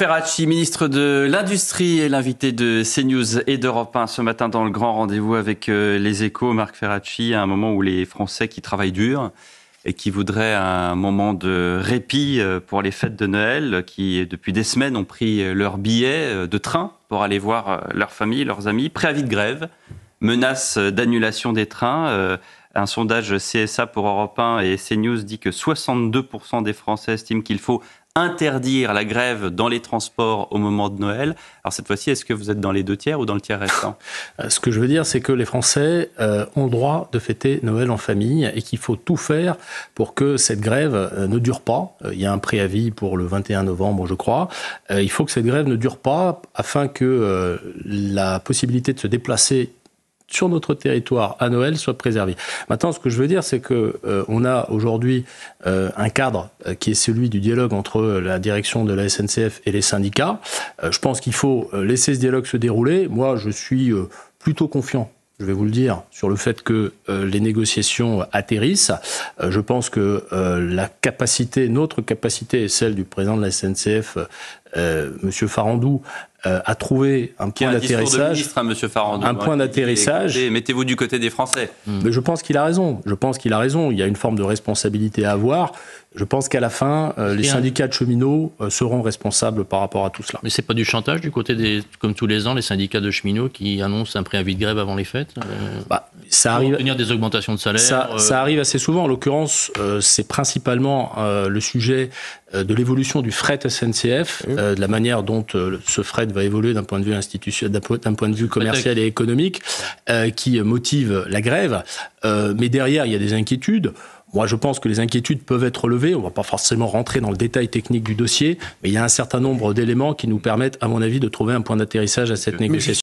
Ferracci, ministre de l'Industrie et l'invité de CNews et d'Europe 1 ce matin dans le grand rendez-vous avec les Échos. Marc Ferracci, à un moment où les Français qui travaillent dur et qui voudraient un moment de répit pour les fêtes de Noël, qui depuis des semaines ont pris leur billet de train pour aller voir leur famille, leurs amis, préavis de grève, menace d'annulation des trains. Un sondage CSA pour Europe 1 et CNews dit que 62% des Français estiment qu'il faut interdire la grève dans les transports au moment de Noël. Alors cette fois-ci, est-ce que vous êtes dans les 2 tiers ou dans le tiers restant ? Ce que je veux dire, c'est que les Français ont le droit de fêter Noël en famille et qu'il faut tout faire pour que cette grève ne dure pas. Il y a un préavis pour le 21 novembre, je crois. Il faut que cette grève ne dure pas afin que la possibilité de se déplacer sur notre territoire à Noël soit préservée. Maintenant, ce que je veux dire, c'est que on a aujourd'hui un cadre qui est celui du dialogue entre la direction de la SNCF et les syndicats. Je pense qu'il faut laisser ce dialogue se dérouler. Moi, je suis plutôt confiant, je vais vous le dire, sur le fait que les négociations atterrissent. Je pense que notre capacité est celle du président de la SNCF, Monsieur Farandou, a trouvé un point d'atterrissage. Ministre, Monsieur Farandou, un point d'atterrissage. Mettez-vous du côté des Français. Mais je pense qu'il a raison. Il y a une forme de responsabilité à avoir. Je pense qu'à la fin, les syndicats de cheminots seront responsables par rapport à tout cela. Mais c'est pas du chantage du côté comme tous les ans, les syndicats de cheminots qui annoncent un préavis de grève avant les fêtes ça pour arrive. obtenir des augmentations de salaire. Ça arrive assez souvent. En l'occurrence, c'est principalement le sujet de l'évolution du fret SNCF, de la manière dont ce fret va évoluer d'un point de vue institutionnel, d'un point de vue commercial et économique, qui motive la grève. Mais derrière, il y a des inquiétudes. Moi, je pense que les inquiétudes peuvent être levées. On ne va pas forcément rentrer dans le détail technique du dossier, mais il y a un certain nombre d'éléments qui nous permettent, à mon avis, de trouver un point d'atterrissage à cette négociation.